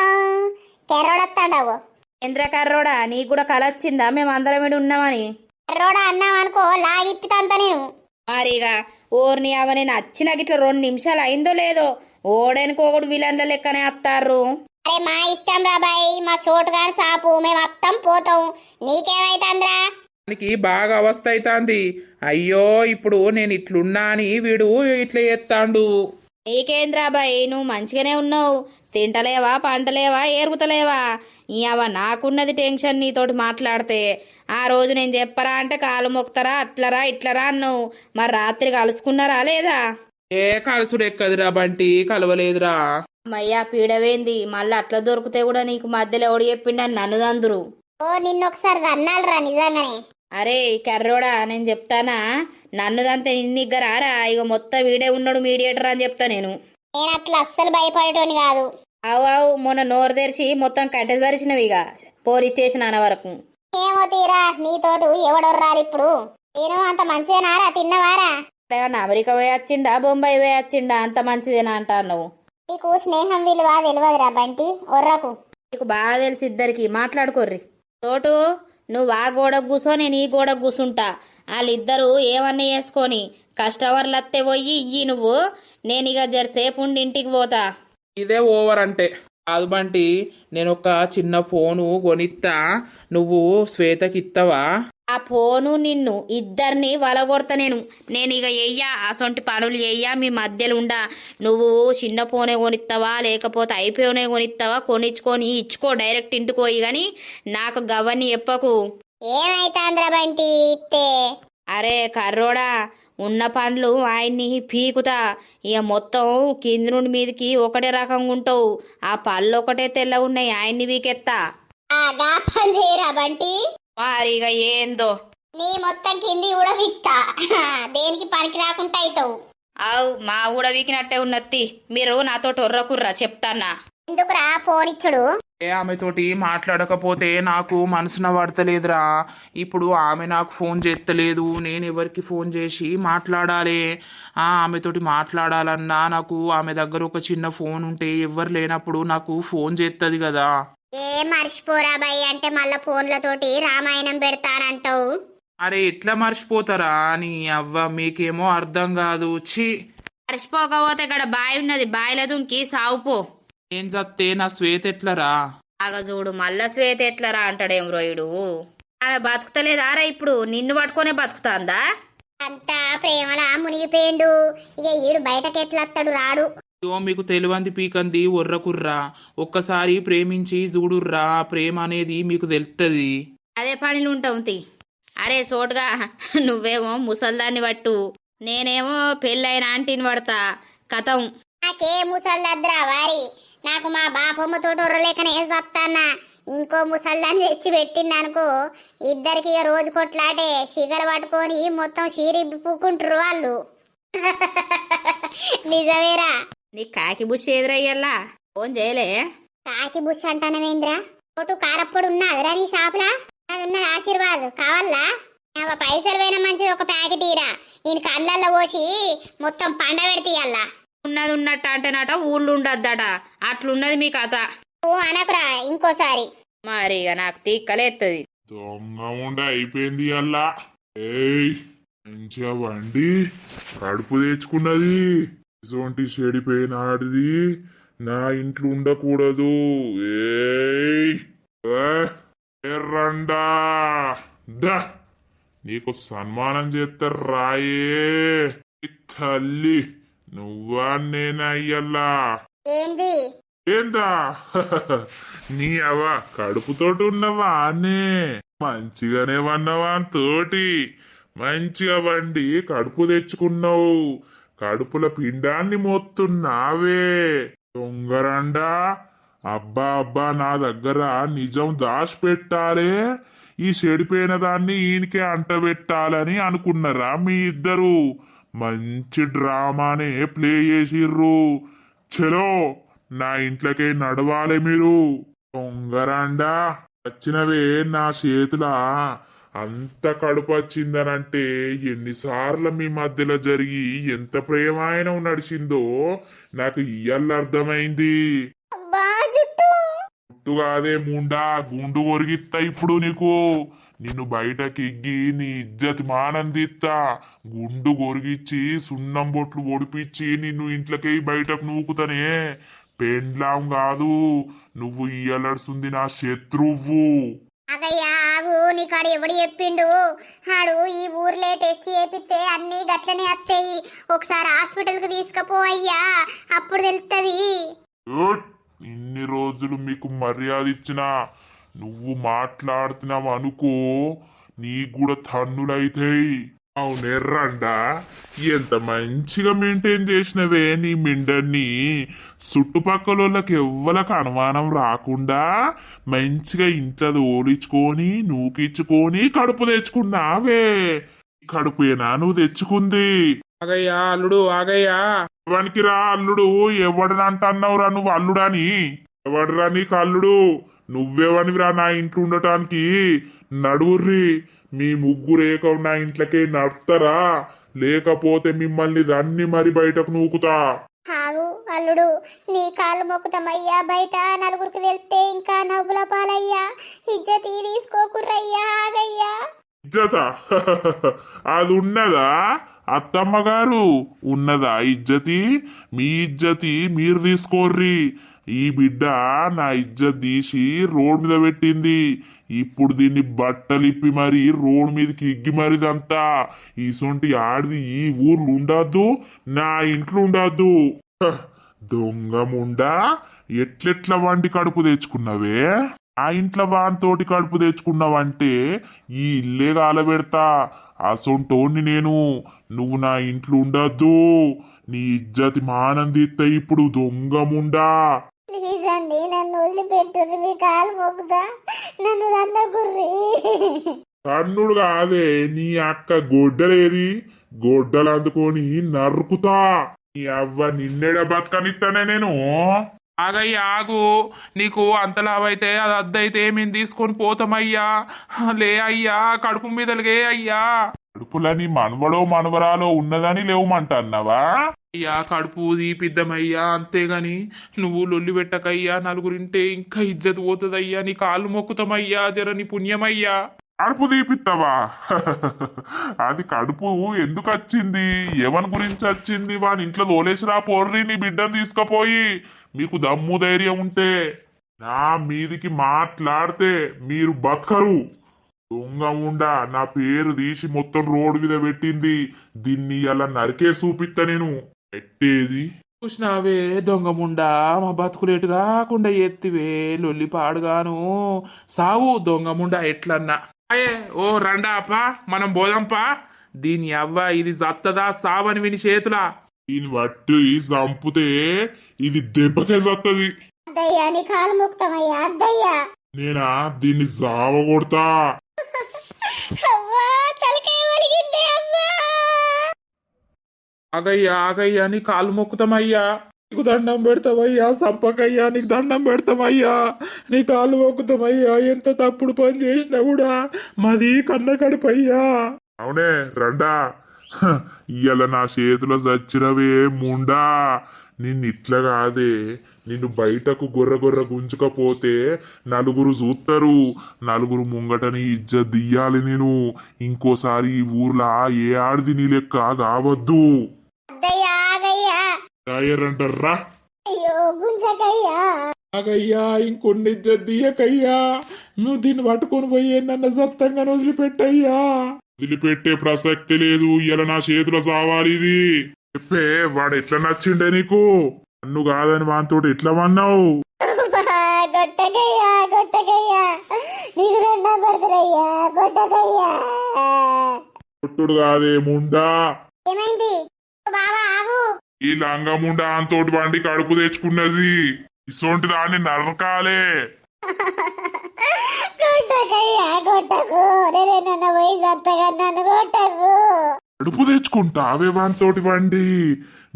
కెర్రోడొస్తాడావు. ఇంద్రకర్రోడా, నీకు కూడా కలొచ్చిందా మేము అందరం ఇక్కడ ఉన్నామని? కెర్రోడా అన్నావనుకో లాగిప్పితంత నేను. మరిగా ఓర్ని అవ నేను వచ్చిన గిట్ల 2 నిమిషాలు అయిందో లేదో ఓడనుకోకూడు విలన్ల లెక్కనే వస్తారు. అరే మా ఇష్టం రాబాయ్, మా చోటుగాని సాపు, మేము అత్తం పోతాం. నీకేమైతుందిరా? దానికి బాగా అవస్థ అవుతుంది. అయ్యో ఇప్పుడు నేను ఇట్లున్నా అని వీడు ఇట్లా చేస్తాండు. నీకేంద్రాబాయ్ నువ్వు మంచిగానే ఉన్నావు, తింటలేవా పంటలేవా ఏరుగుతలేవా? ఇవ నాకున్నది టెన్షన్ నీతోటి మాట్లాడితే. ఆ రోజు నేను చెప్పరా అంటే కాలు మొక్తారా అట్లరా ఇట్లరా అన్నావు, మరి రాత్రి కలుసుకున్నారా లేదా? ఏ కలుసుడు ఎక్కదిరా బంటి, కలవలేదురా. అమ్మయ్యా పీడవేంది, మళ్ళీ అట్లా దొరికితే కూడా నీకు మధ్యలో ఎవడు చెప్పిండని నన్ను దందురు. ఓ నిన్నొకసారి అన్నారా నిజంగానే? అరే కర్రోడా నేను చెప్తానా, నన్ను దంతే నిన్నిగ్గరారా, ఇక మొత్తం వీడే ఉన్నాడు మీడియేటర్ అని చెప్తా నేను. నేను అట్లా అస్సలు భయపడేటోని కాదు. అవు మొన్న నోరు తెరిచి మొత్తం కట్టెసి ధరిచినవి ఇక పోలీస్ స్టేషన్ అన్న వరకు. ఏమో తీరా నీతోడు ఎవడొర్రాలి ఇప్పుడు. నేను అంత మంచిదేనారా? తిన్నవారా? ఏమన్నా అమెరికా పోయి వచ్చిండా బొంబాయి పోయి వచ్చిండా అంత మంచిదేనా అంటారు నువ్వు? నీకు స్నేహం విలువ తెలియదురా బంటి, ఒర్రకు. నీకు బాగా తెలిసి ఇద్దరికి మాట్లాడుకోర్రి. తోటు నువ్వు ఆ గోడకు కూసో నేను ఈ గోడకు కూసుంటా, వాళ్ళిద్దరూ ఏమన్నా చేసుకొని కస్టమర్లు అత్తే పోయి ఇయ్యి నువ్వు, నేను ఇక జరసేపు ఉండి ఇంటికి పోతా. ఇదే ఓవర్ అంటే కాదు బంటి, నేను ఒక చిన్న ఫోను కొనిత్తా, నువ్వు శ్వేతకి ఇత్తవా? ఆ ఫోను నిన్ను ఇద్దరిని వలగొడతా నేను ఇక ఎయ్యా అసొంటి పనులు ఎయ్యా మీ మధ్యలో ఉండా. నువ్వు చిన్న ఫోనే కొనిస్తావా లేకపోతే ఐఫోనే కొనిస్తావా, కొనిచ్చుకొని ఇచ్చుకో డైరెక్ట్ ఇంటికి పోయి, కానీ నాకు గవ్వని చెప్పకు. ఏమైతాంద్రా బంటి ఇత్తే? అరే కర్రోడా ఉన్న పండ్లు ఆయన్ని పీకుతా, ఇక మొత్తం కింది నుండి మీదికి ఒకటే రకంగా ఉంటావు, ఆ పళ్ళు ఒకటే తెల్లగా ఉన్నాయి ఆయన్ని వీకెత్తా. గా పని చేయరా బంటి? మరి ఇక ఏందో నీ మొత్తం కింది కూడా విక్తా, దేనికి పనికి రాకుండా అవుతావు. అవు మా కూడా వీకినట్టే ఉన్నత్తి, మీరు నాతో ఒర్రకుర్రా చెప్తానా. ఎందుకురా ఫోన్ ఇచ్చుడు? ఆమెతోటి మాట్లాడకపోతే నాకు మనసున పడతలేదురా. ఇప్పుడు ఆమె నాకు ఫోన్ చేస్తలేదు, నేను ఎవరికి ఫోన్ చేసి మాట్లాడాలి? ఆమెతోటి మాట్లాడాలన్నా నాకు ఆమె దగ్గర ఒక చిన్న ఫోన్ ఉంటే ఎవరు లేనప్పుడు నాకు ఫోన్ చేస్తుంది కదా. మర్చిపోరా బాయ్ అంటే మళ్ళా ఫోన్లతోటి రామాయణం పెడతానంటావు. అరే ఎట్లా మర్చిపోతారా అని అవ్వ, మీకేమో అర్థం కాదు. ఛీ, మర్చిపోకపోతే ఇక్కడ బావి ఉన్నది, బావిలో దుంకి సావుపో. ఏం చత్తే నా శ్వేత ఎట్లరా? చూడు మళ్ళా శ్వేత ఎట్లరా అంటాడేం రోయుడు. ఆమె బతుకుతలేదారా ఇప్పుడు, నిన్ను పట్టుకొనే బతుకుతాందా? అంతా ప్రేమలా మునిగిపోయిండు, ఇక ఈడు బయటకి ఎట్లత్తడు రాడు. మీకు తెలివంది పీకంది ఒర్రకుర్రా, ఒక్కసారి ప్రేమించి చూడుర్రా, ప్రేమ అనేది మీకు తెలుస్తుంది. అదే పనిలు ఉంటాం తి. అరే సోటుగా నువ్వేమో ముసల్దాన్ని పట్టు, నేనేమో పెళ్ళైన ఆంటీని పడతా, కథం. నాకే ముసల్దద్రా వారి, నాకు మా బాపమ్మతో ఒర్రలేకనే చెప్తాన్నా. ఇంకో ముసల్దాన్ని తెచ్చి పెట్టింది అనుకో, ఇద్దరికి రోజు కొట్లాటే, సిగలు పట్టుకొని మొత్తం షీరిబ్బి పూకుంటారు వాళ్ళు. నిజమేరా. నీ కాకి బుష్ ఎదురయ్యల్లా ఫోన్ చేయలే? కాకి బుష్ అంటానవేంద్రా? ఒకటి కారప్పుడు ఉన్నదిరా నీ షాపులా? అది ఉన్నది ఆశీర్వాద్ కావాలా? పైసలు పోయినా మంచిది, ఒక ప్యాకెట్ ఇరా, ఈయన కండ్లల్లో పోసి మొత్తం పండ పెడితీయల్లా. ఉన్నది ఉన్నట్టు అంటేనట ఊళ్ళు ఉండద్దట, అట్లున్నది మీ కథ. ఓ అనకురా ఇంకోసారి. మరి ఇక నాకు తీక్కలేస్తుంది. దొంగ ఉండ అయిపోయింది అల్లా. ఏయ్ మంచిగా వండి కడుపు తెచ్చుకున్నది, ఇటువంటి చెడిపోయినాడిది నా ఇంట్లో ఉండకూడదు. ఏయ్ ఎర్రండా దా, నీకు సన్మానం చేస్తారు రాయే తల్లి, నువ్వా నేనా అయ్యల్లా? ఏంది ఏందా? నీ అవ్వ కడుపుతోటి ఉన్నవా అనే మంచిగానే వన్నవా తోటి మంచిగా వండి కడుపు తెచ్చుకున్నావు, కడుపుల పిండాన్ని మోస్తున్నావే దొంగరండా. అబ్బా అబ్బా, నా దగ్గర నిజం దాచిపెట్టాలే, ఈ చెడిపోయిన దాన్ని ఈయనకే అంటబెట్టాలని అనుకున్నారా మీ ఇద్దరు? మంచి డ్రామానే ప్లే చేసిర్రు. చలో నా ఇంట్లోకే నడవాలి మీరు. దొంగరాండా వచ్చినవే నా చేతులా అంత కడుపు వచ్చిందనంటే ఎన్నిసార్లు మీ మధ్యలో జరిగి ఎంత ప్రేమాయణం నడిచిందో నాకు ఇయ్యాల అర్థమైంది. జుట్టు కాదే ముండా, గుండు కొరిగిత్తా ఇప్పుడు నీకు. నిన్ను బయటకి ఎగ్గి నీ ఇజ్జత్ మానందిత్తా, గుండు కొరిగిచ్చి సున్నం బొట్లు ఒడిపించి నిన్ను ఇంట్లోకి బయటకు నూకుతానే. పెండ్లాం కాదు నువ్వు, ఇయ్యలడుస్తుంది నా శత్రువు. అగయ్యా ఆగు, నీకాడు ఎవడు చెప్పిండు? ఆడు ఈ ఊర్లే టెస్ట్ చేపిస్తే అన్ని గట్లనే వస్తాయి. ఒకసారి హాస్పిటల్ కు తీసుకుపో అయ్యా, అప్పుడు తెలుస్తుంది. ఉట్! ఇన్ని రోజులు మీకు మర్యాద ఇచ్చినా నువ్వు మాట్లాడుతున్నావు అనుకో, నీకు కూడా తన్నులైతాయి. అవునెర్రండా, ఎంత మంచిగా మెయింటైన్ చేసినవే నీ మిండర్ని. చుట్టుపక్కలకి ఎవ్వలకు అనుమానం రాకుండా మంచిగా ఇంట్లో ఓడించుకొని నూకిచ్చుకొని కడుపు తెచ్చుకున్నావే. కడుపేనా నువ్వు తెచ్చుకుంది? ఆగయ్యా అల్లుడు ఆగయ్యా. ఎవరికి రా అల్లుడు? ఎవడని అంటున్నావురా నువ్వు అల్లుడని? ఎవడరా నీకు అల్లుడు? నువ్వెవనివిరా నా ఇంట్లో ఉండటానికి? నడువుర్రి, మీ ముగ్గురేక నా ఇంట్లోకే నడుపుతారా, లేకపోతే మిమ్మల్ని దన్ని మరి బయటకు నూకుతా. ఆగు అల్లుడు, నీ కాళ్ళు మొక్కుతామయ్యా. బయట నలుగురికి వెళ్తే ఇంకా నవ్వుల పాలయ్యా. ఇజ్జతి తీసుకోకుర్రయ్యా, ఆగయ్యా. ఇజ్జత అది ఉన్నదా అత్తమ్మ గారు? ఉన్నదా ఇజ్జతి? మీ ఇజ్జతి మీరు తీసుకోర్రి. ఈ బిడ్డ నా ఇజ్జత్ తీసి రోడ్ మీద పెట్టింది. ఇప్పుడు దీన్ని బట్టలిప్పి మరి రోడ్ మీదకి ఇగ్గి మరిదంతా. ఈసొంటి ఆడిది ఈ ఊర్లు ఉండద్దు, నా ఇంట్లో ఉండద్దు. దొంగ ముండా, ఎట్లెట్ల వండి కడుపు తెచ్చుకున్నావే? ఆ ఇంట్లో వానితోటి కడుపు తెచ్చుకున్నావంటే ఈ ఇల్లే కాలబెడతా. అసొంటోన్ని నేను. నువ్వు నా ఇంట్లో ఉండద్దు, నీ ఇజ్జతి మానందిత్తా ఇప్పుడు. దొంగ ముండా, ప్లీజ్ అండి, నన్ను వదిలిపెట్టుర్రి, మీ కాలు మొక్కుతా, నన్ను దండకుర్రి. కన్నుడు కాదే, నీ అక్క గొడ్డలేది? గొడ్డలు అందుకొని నరుకుతా. నీ అవ్వ నిన్నెడ బతకనిస్తానే నేను. ఆగయ్యా ఆగు, నీకు అంతలావైతే అది అద్దయితే మేము తీసుకొని పోతామయ్యా. లే అయ్యా, కడుపు మీదలగే అయ్యా. కడుపులని మనవడో మనవరాలో ఉన్నదని లేవమంటన్నావా? అయ్యా కడుపు తీపిద్దామయ్యా, అంతేగాని నువ్వు లొల్లి పెట్టకయ్యా. నలుగురింటే ఇంకా ఇజ్జత్ పోతుందయ్యా. నీ కాళ్ళు మొక్కుతామయ్యా, జర నీ పుణ్యమయ్యా. కడుపు తీపిస్తావా? అది కడుపు ఎందుకు వచ్చింది? ఎవరి గురించి వచ్చింది? వాని ఇంట్లో తోలేసిరా పోర్రి నీ బిడ్డను తీసుకుపోయి. మీకు దమ్ము ధైర్యం ఉంటే నా మీదికి మాట్లాడితే మీరు బతకరు. దొంగ ఉండా, నా పేరు తీసి మొత్తం రోడ్డు మీద పెట్టింది. దీన్ని అలా నరికే చూపిస్తా నేను. పెట్టేది చూసినావే దొంగముండా, మా బతుకులేటు కాకుండా ఎత్తివే లొల్లి పాడుగాను. సావు దొంగముండా ఎట్లన్నా. అయ్యే ఓ రండా అప్పా, మనం పోదాంపా. దీని అవ్వ ఇది జత్తదా సావని విని చేతులా. దీన్ని బట్టి చంపితే ఇది దెబ్బకే చత్తది. అద్దయ్యా, నీ కాలు మొక్కుతామయ్యా, అద్దయ్యా. నేనా దీన్ని సావగొడతా. అవ్వా, తలకాయ వలిగిందే అవ్వా. ఆగయ్యా ఆగయ్యా, నీ కాలు మొక్కుతామయ్యా. నీకు దండం పెడతామయ్యా, సంపకయ్యా, నీకు దండం పెడతామయ్యా. నీ కాలు మొక్కుతామయ్యా. ఎంత తప్పుడు పని చేసినా కూడా మాది కన్న కడుపయ్యా. అవునే రండా, ఇయ్యాల నా చేతిలో చచ్చినవే ముండా. నిన్ను ఇట్లా కాదే, నిన్ను బయటకు గొర్ర గుంజుకపోతే నలుగురు చూస్తారు. నలుగురు ముంగటని ఇజ్జత్ దియ్యాలి నేను. ఇంకోసారి ఈ ఊర్లా ఏ ఆడిది నీ లెక్క కావద్దు. అద్దయ్యా, ఆగయ్యా. దాయరంటారా? అయ్యో గుంజకయ్యా. ఆగయ్యా, ఇంకొన్ని ఇజ్జత్ దియ్యకయ్యా. నువ్వు దీన్ని పట్టుకొని పోయి నన్ను సత్తంగా వదిలిపెట్టయ్యా. వదిలిపెట్టే ప్రసక్తి లేదు. ఇలా నా చేతిలో సావాలి ఇది. చెప్పే, వాడు ఎట్లా నచ్చిండే నీకు? నన్ను కాదని వానితోటి ఎట్లా అన్నావు? గొట్టకయ్యా, గొట్టకయ్యా, నీకు దండం పెడతారయ్యా, గొట్టకయ్యా. కొట్టుడు కాదే ముండా. ఏమైంది బావా? ఆగు. ఈ లంగా ముండా అంతోటి వండి కడుపు తెచ్చుకున్నది. ఇసొంటి దాన్ని నరకాలే. గొట్టకయ్యా, గొట్టకు. నేనేనన్న పోయి సత్తగా నన్ను గొట్టకు. కడుపు తెచ్చుకుంటా అవే వానితోటి వండి.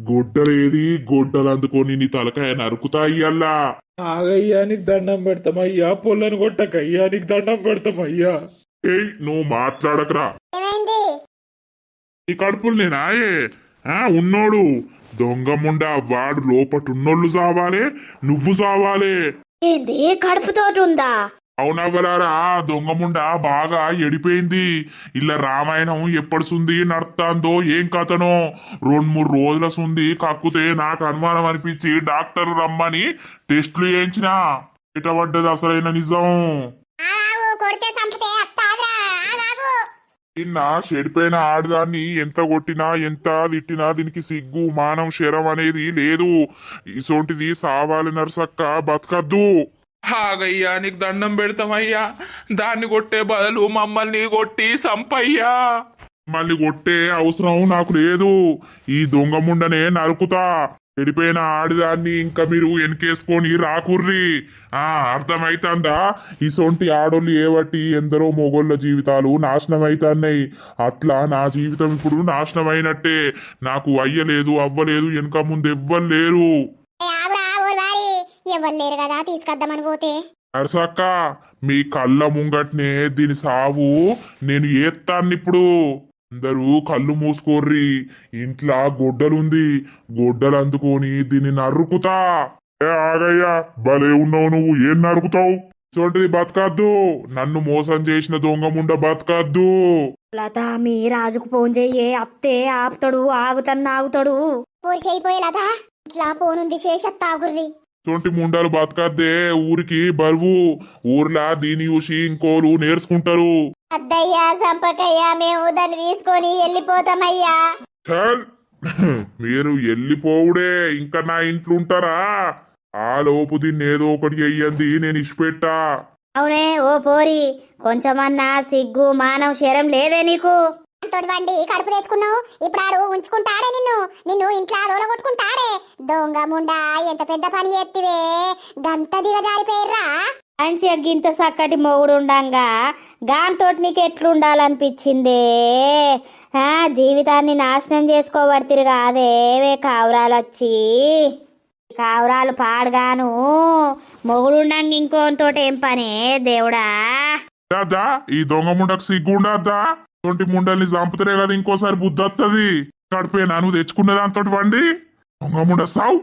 గొడ్డలేది? గొడ్డలు అందుకొని నీ తలకాయ నరుకుతాయి అల్లా. ఆగయ్యా, నీకు దండం పెడతామయ్యా. పొల్లను కొట్టకయ్యా, నీకు దండం పెడతామయ్యా. ఏయ్, నువ్వు మాట్లాడకరా. ఏమైంది? ఈ కడుపులు నేనాయే ఉన్నోడు. దొంగముండా, వాడు లోపటున్నోళ్ళు సావాలే, నువ్వు సావాలే. ఏంది కడుపుతోటి ఉందా? అవునవ్వలారా, దొంగముండా బాగా ఎడిపోయింది. ఇలా రామాయణం ఎప్పటిసుంది నడుస్తాందో ఏం కథనో. 2-3 రోజుల సుంది కక్కుతే నాకు అనుమానం అనిపించి డాక్టర్ రమ్మని టెస్టులు చేయించిన. ఇటపడ్డది అసలైన నిజం. ఆగు, కొడితే చంపితే అత్తాదిరా. ఆగాగు. నిన్న చెడిపోయిన ఆడదాన్ని ఎంత కొట్టినా ఎంత తిట్టినా దీనికి సిగ్గు మానం శరం అనేది లేదు. ఇసొంటిది సావాలి నరసక్క బతకద్దు. ఆగయ్యా నీకు దండం పెడతామయ్యా, దాన్ని కొట్టే బదులు మమ్మల్ని కొట్టి సంపయ్యా. మళ్ళీ కొట్టే అవసరం నాకు లేదు. ఈ దొంగ ముండనే నరుకుతా. చెడిపోయిన ఆడదాన్ని ఇంకా మీరు వెనకేసుకొని రాకుర్రి. అర్థమైతుందా? ఇసొంటి ఆడోళ్ళు ఏవట్టి ఎందరో మొగోళ్ళ జీవితాలు నాశనం అవుతున్నాయి. అట్లా నా జీవితం ఇప్పుడు నాశనం అయినట్టే. నాకు అయ్యలేదు అవ్వలేదు, వెనక ముందు ఎవ్వరు లేరు. ఎవరు లేరు కదా తీసుకొద్దామని పోతే. నరసక్క మీ కళ్ళ ముంగట్నే దీని సావు నేను ఏత్తాన్నిప్పుడు. అందరూ కళ్ళు మూసుకోర్రి. ఇంట్లో గొడ్డలుంది, గొడ్డలు అందుకొని దీన్ని నరుకుతా. ఆగయ్యా, భలే ఉన్నావు నువ్వు. ఏం నరుకుతావు? ఇటువంటిది బతకద్దు. నన్ను మోసం చేసిన దొంగ ముండ బతకద్దు. లత మీ రాజుకు ఫోన్ చెయ్యే, అత్తే ఆపుతాడు, ఆగుతాడు. పోయి లత ఇట్లా పోనుంది శేషత్తాగుర్రి. ఇటువంటి ముండలు బతకద్దే. ఊరికి బరువు. ఊర్లా దీని చూసి ఇంకోలు నేర్చుకుంటారు. అద్దయ్యా సంపకయ్యా, మేము దాన్ని తీసుకొని వెళ్ళిపోతామయ్యా. చల్ మీరు వెళ్ళిపోవుడే, ఇంకా నా ఇంట్లో ఉంటారా? ఆ లోపు దీన్ని ఏదో ఒకటి అయ్యింది నేను ఇచ్చిపెట్టా. అవునే ఓ పోరి, కొంచెమన్నా సిగ్గు మానవ శరం లేదే నీకు? తోటి వండి కడుపు తెచ్చుకున్నావు, ఇప్పుడు ఆడు ఉంచుకుంటాడే నిన్ను ఇంట్లో దోలగొట్టుకుంటాడే. దొంగ ముండా ఎంత పెద్ద పని చేతివే, గంత దిగజారిపోయిర్రా. మంచిగా గింత చక్కటి మొగుడుండంగా గాంతోటి నీకు ఎట్లుండాలనిపించిందే? జీవితాన్ని నాశనం చేసుకోబడుతురు కాదేవే కావురాలు వచ్చి. కావురాలు పాడుగాను మొగుడుండంగా ఇంకోతోటి ఏం పనే దేవుడా? రాదా ఈ దొంగ ముండకు సిగ్గుండద్దా? ఇటువంటి ముండల్ని చంపుతారే కదా ఇంకోసారి బుద్ధి వస్తుంది. కడిపోయినా నువ్వు తెచ్చుకున్న దాంతో వండి దొంగ ముండ సావు.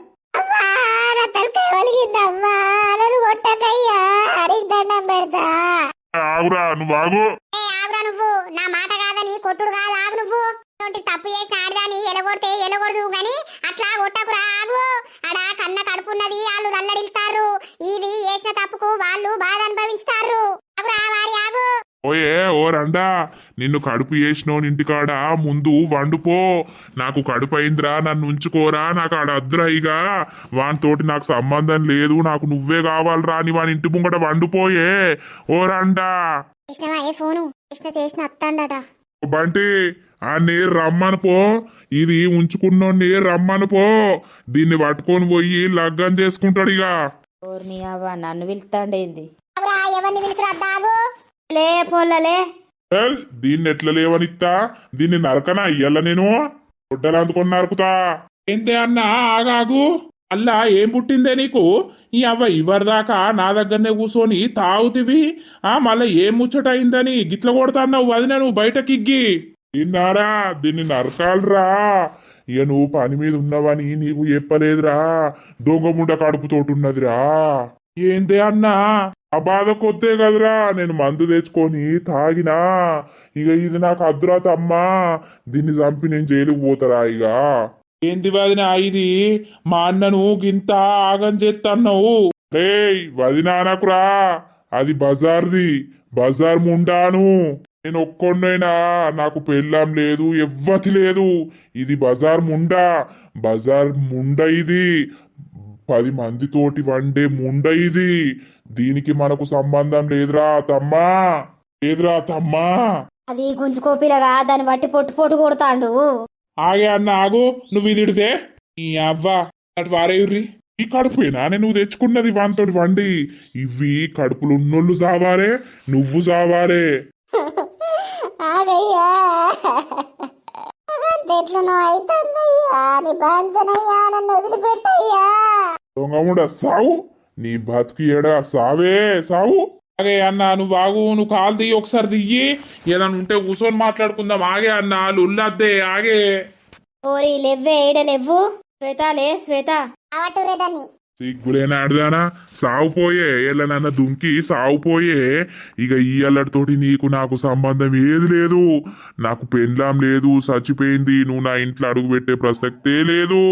ఆగురా నువ్వు ఆగు. నువ్వు నా మాట కాదని కొట్టుడు కాదు. ఆగు నువ్వు. తప్పు చేసిన ఆడదాన్ని ఎలగొడితే ఎలగొడదు గాని అట్లా కొట్టకురా. ఆగు. ఆడ కన్న కడుపున్నది, వాళ్ళు దల్లడిల్తారు. ఇది చేసిన తప్పుకు వాళ్ళు బాధ అనుభవిస్తారు. ఆగు. ఓయే ఓ రండా, నిన్ను కడుపు చేసినోని ఇంటికాడ ముందు వండుపో. నాకు కడుపు అయిందిరా, నన్ను ఉంచుకోరా, నాకు ఆడ అద్దురాయిగా, వానితోటి నాకు సంబంధం లేదు, నాకు నువ్వే కావాలరా అని వాని ఇంటి ముంగట వండుపోయే. ఓ రండా. ఫోను చేసిన అత్తండట. బంటి ఆ నీరు రమ్మను పో. ఇది ఉంచుకున్నోని రమ్మను పో. దీన్ని పట్టుకొని పోయి లగ్గం చేసుకుంటాడు. ఇక నన్ను పిలుస్తాండేంది? ఎవరిని పిలుచురాదు. లే పొల్లలే, దీన్ని ఎట్లా లేవనిస్తా? దీన్ని నరకనా అయ్యల్ల నేను గుడ్డలు అందుకొని నరుకుతా. ఏంటే అన్నా ఆగాగు, అల్లా ఏం పుట్టిందే నీకు? ఈ అవ్వ ఇవరిదాకా నా దగ్గరనే కూర్చొని తాగుతివి, మళ్ళా ఏం ముచ్చట అయిందని గిట్ల కొడతాన్నావు వదిన నువ్వు బయటకిగ్గి. తిన్నారా? దీన్ని నరకాలరా. ఇక నువ్వు పని మీద ఉన్నవని నీకు చెప్పలేదురా. దొంగ ముండ కడుపుతోటున్నదిరా. ఏందే అన్నా? ఆ బాధ కొద్దే కదరా నేను మందు తెచ్చుకొని తాగినా. ఇక ఇది నాకు అద్దురా తమ్మా. దీన్ని చంపి నేను జైలుకు పోతారా? ఇక ఏంది వదిన ఇది? మా అన్నను గింత ఆగం చేస్తున్నావు. వదినానకురా, అది బజార్ది. బజార్ ముండాను. నేను ఒక్కొన్నైనా, నాకు పెళ్ళాం లేదు, ఎవ్వతి లేదు. ఇది బజార్ ముండా. బజార్ ముండ ఇది. 10 మందితోటి వండే ముండ ఇది. దీనికి మనకు సంబంధం లేదురా తమ్మా. అది గుంజుకోపిలగా దాన్ని బట్టి పొట్టు కొడతాండు. ఆగే అన్న ఆగు, నువ్వు ఇదిడితే ఈ అవ్వ అటు వారేయుర్రి. ఈ కడుపేనా నువ్వు తెచ్చుకున్నది వానితోటి వండి? ఇవి కడుపులు ఉన్నోళ్ళు సావారే, నువ్వు సావారే. ఆగయ్యా, ఎట్లనో అయితుందయ్యా, నీ బాంచనయ్యా, నన్ను వదిలిపెట్టయ్యా. దొంగముడ సావు, నీ బతుకు ఏడా సావే సావు. ఆగే అన్న నువ్వు ఆగు, నువ్వు కాలు దియ్యి ఒకసారి దియ్యి, ఏదైనా ఉంటే కూర్చొని మాట్లాడుకుందాం. ఆగే అన్న లుల్లద్దే ఆగే. ఓరి లెవ్వే ఏడలెవ్వు. శ్వేత లే శ్వేత. అవట్టురేదాన్ని సిగ్గులేని ఆడదానా, సావుపోయే. ఎల్లనన్న దుంకి సావుపోయే. ఇక ఈ అల్లడితోటి నీకు నాకు సంబంధం ఏది లేదు. నాకు పెండ్లాం లేదు, చచ్చిపోయింది. నువ్వు నా ఇంట్లో అడుగు పెట్టే ప్రసక్తే లేదు.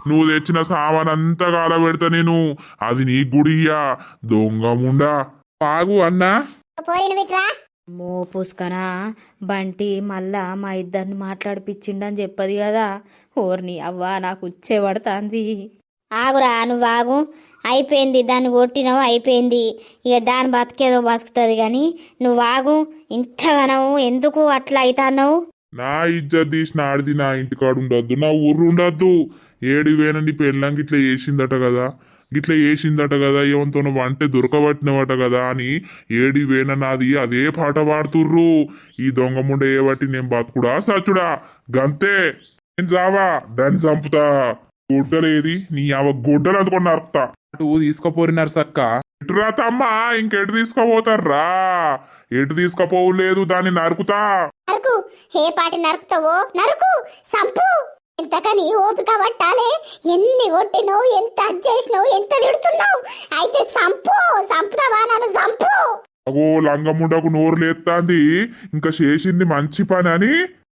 నువ్వు తెచ్చిన సామాన్ అంతా కాలబెడతా నేను. అది నీ గుడియ్యా దొంగముండా. ఆగు అన్నా. పోరిన విట్రా, మో పుష్కనా బంటి మళ్ళా మా ఇద్దరిని మాట్లాడిపిచ్చిండని చెప్పదు కదా. ఓర్ని అవ్వా నాకు ఉచ్చే పడుతుంది. ఆగురా నువ్వు ఆగు. అయిపోయింది, దాన్ని కొట్టినావు అయిపోయింది. ఇక దాని బతికేదో బతుకుతుంది కానీ నువ్వు ఆగు. ఇంతగానో ఎందుకు అట్లా అవుతున్నావు? నా ఇజ్జత్ తీసిన ఆడిది నా ఇంటికాడు ఉండొద్దు, నా ఊరు ఉండొద్దు. ఏడు వేనండి పెళ్ళం గిట్లా చేసిందట కదా, ఏమంతోనో వంటే దొరకబట్టినవట కదా అని ఏడి వేన నాది అదే పాట పాడుతుర్రు. ఈ దొంగ ముండ ఏ బట్టి నేను బతుకుడా సచ్చుడా గంతే. నేను జావా దాన్ని చంపుతా. గొడ్డలేది నీ అవ గొడ్డలు అందుకొని నరుకుతా. అటు తీసుకుపోరినారు సక్క. ఎటురా తమ్మా, ఇంకెటు తీసుకుపోతారా? ఎటు తీసుకుపోలేదు, దాన్ని నరుకుతా. నరుకు, ఏ పాటి నరుకుతావో నరుకు, సంపు. ఎంతకని ఓపిక పట్టాలే. ఎన్ని కొట్టినావు, ఎంత చేసినావు, ఎంత తిడుతున్నావు. అయితే సంపుతావా నన్ను సంపు. అగో లంగముండకు నోరు లేస్తాంది, ఇంకా చేసింది మంచి పని అని.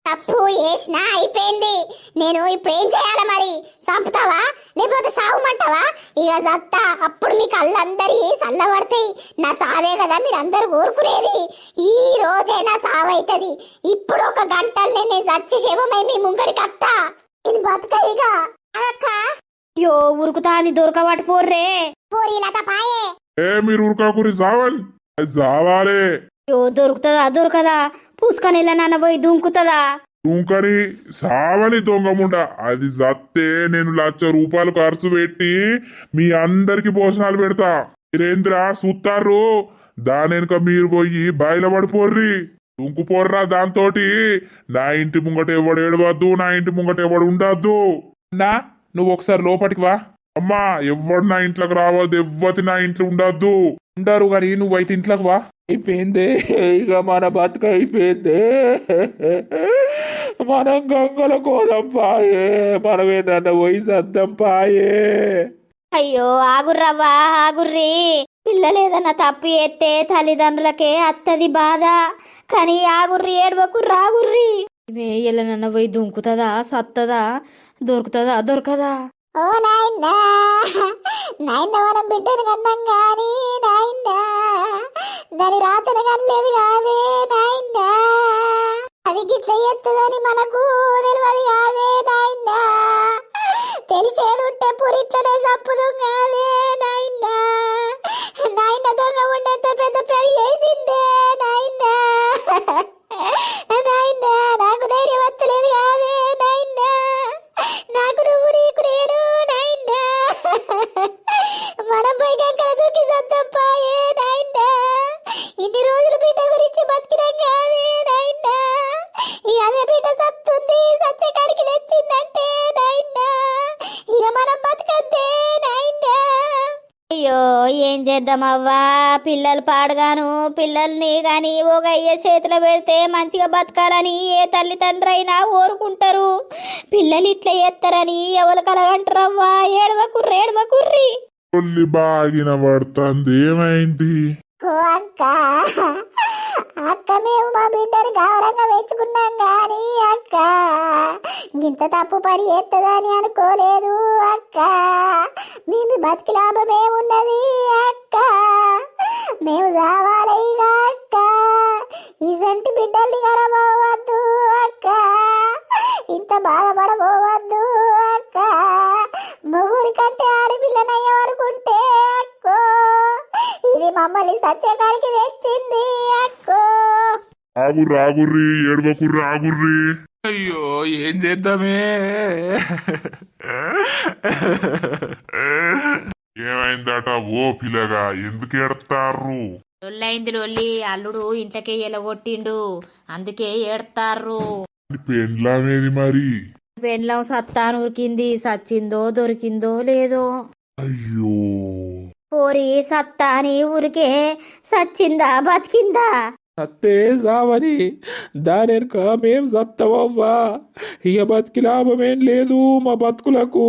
తప్పు చేసినా అయిపోయింది. నేను ఇప్పుడు ఏం చేయాలి మరి? చంపుతావా లేకపోతే సాగుమంటావా? ఇక సత్తా అప్పుడు మీ కళ్ళందరి చల్లబడతాయి. నా సావే కదా మీరందరూ ఊరుకునేది. ఈ రోజే నా సావైతుంది. ఇప్పుడు ఒక గంటల్నే నేను చచ్చి శవమై మీ ముంగడికి అత్తా. ఇది బతుక ఇక అక్క. అయ్యో ఉరుకుతాంది, దొరకబట్టి పోర్రే. పోరి లత పాయే. మీరు ఉరకాకురి జావాలి, జావాలే. అయ్యో దొరకదా? పూసుకొని నాన్న పోయి దుంకుతుందా? తుంకని సావని దొంగముండ. అది జత్తే నేను ₹1,00,000 ఖర్చు పెట్టి మీ అందరికి భోజనాలు పెడతా. మీరేంద్ర సుత్తారు, దాని వెనుక మీరు పోయి బయలుపడిపోర్రి, దుంకుపోర్రా. దాంతోటి నా ఇంటి ముంగట ఎవడు ఏడవద్దు, నా ఇంటి ముంగట ఎవడు ఉండద్దు. అన్నా నువ్వు ఒకసారి లోపలికి వా. అమ్మా ఎవడు నా ఇంట్లోకి రావద్దు, ఎవ్వతి నా ఇంట్లో ఉండద్దు. ఉండరు గాని నువ్వైతే ఇంట్లోకి వా. అయిపోయిందే ఇక మన బతుక అయిపోయిందే. మనం గంగల కోదం పాయే, మనమేదన్నా పోయి సద్దం పాయే. అయ్యో ఆగుర్రవ్వా ఆగుర్రి. పిల్లలేదన్నా తప్పు చేస్తే తల్లిదండ్రులకే అత్తది బాధ. కానీ ఆగుర్రి, ఏడవకుర్రి ఆగుర్రి. ఎల్లనన్న పోయి దుంకుతుందా, సత్తదా, దొరకదా? ఓ నాయనా, మనం బిడ్డను కన్నాం గాని నాయనా, దాని రాతను కనలేదు కాదే నాయనా. అది గిట్ల ఎత్తుదని మనకు తెలియదు కాదే నాయనా. తెలిసేది ఉంటే పురిట్లనే చప్పుదు కాదే నాయనా. దొంగ ఉండేంత పెద్ద పెళ్లి చేసిందే నాయనా. నాకు ధైర్యం వస్తలేదు కాదే నాయనా. నాకు నువ్వు నీకు నేను నాయనా. మనం పోయి గంగల దూకి సద్దపాయే నాయనా. ఇన్ని రోజులు బిడ్డ గురించి బతికినాం కాదే నాయనా. ఈ అదే బిడ్డ సత్తుంది, సచ్చే కాడికి తెచ్చిందంటే నాయనా ఇక మనం బతకద్దే నాయనా. అయ్యో ఏం చేద్దామవ్వా, పిల్లలు పాడుగాను. పిల్లల్ని గాని ఒక అయ్య చేతిలో పెడితే మంచిగా బతకాలని ఏ తల్లిదండ్రి అయినా కోరుకుంటారు. పిల్లలు ఇట్లా చేస్తారని ఎవరు కలగంటారవ్వా. ఏడవకుర్రి. కొల్లి బాగిన పడుతుంది, ఏమైంది? ఓ అక్క, మేము మా బిడ్డని గౌరవంగా పెంచుకున్నాం గాని అక్క, ఇంత తప్పు పని చేస్తుందని అనుకోలేదు అక్క. మేము బతికి లాభం ఏమున్నది అక్క? మేము చావాలి ఇక అక్క. ఇసంటి బిడ్డల్ని కనబోవద్దు అక్క. ఇంత బాధపడబోవద్దు అక్క. మొగుడి కంటే ఆడపిల్లనయ్యమనుకుంటే అక్కో, ఇది మమ్మల్ని సత్యకాడికి తెచ్చింది అక్కో. ఆగుర్రి, ఏడవకుర్రి, ఆగుర్రి. అయ్యో ఏం చేద్దామే. ఏమైందట ఓ పిల్లగా, ఎందుకు ఏడతారు? లొల్లైంది లొల్లి. అల్లుడు ఇంట్లోకే ఎలగొట్టిండు, అందుకే ఏడతారు. పెండ్లామేది మరి? పెండ్లం సత్తాను ఉరికింది. సచ్చిందో దొరికిందో లేదో. అయ్యో పోరి సత్తాని ఊరికే సచ్చిందా బతికిందా? సత్తే సావని దాని వెనుక మేం సత్తవవ్వా. ఇక బతికి లాభమేం లేదు మా బతుకులకు.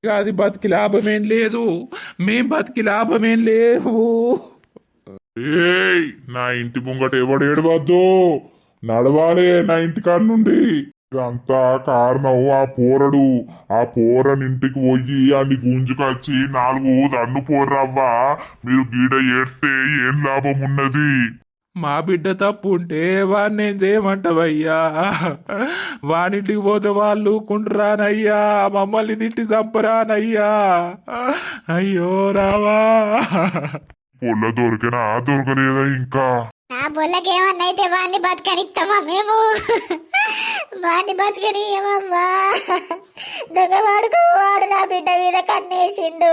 ఇక అది బతికి లాభమేం లేదు, మేం బతికి లాభమేం లేవు. ఏయ్ నా ఇంటి ముంగట ఎవడు ఏడవద్దు, నడవాలే నా ఇంటి కాడ నుండి. ఇదంతా కారణం ఆ పోరడు. ఆ పోరనింటికి పోయి అన్ని గుంజుకొచ్చి 4 దన్ను పోర్రవ్వా. మీరు గీడ ఏడితే ఏం లాభం ఉన్నది? మా బిడ్డ తప్పు ఉంటే వాడిని ఏం చేయమంటావయ్యా? వానింటికి పోతే వాళ్ళు కుంటురానయ్యా, మమ్మల్ని తిట్టి చంపరానయ్యా. అయ్యో రావా. పొల్ల దొరికినా దొరకలేదా ఇంకా? నా బొల్లకేమన్నైతే వాడిని బతకనిస్తామా మేము? వాడిని బతకనియమమ్మా. దొంగవాడుకో వాడు నా బిడ్డ మీద కన్నేసిండు.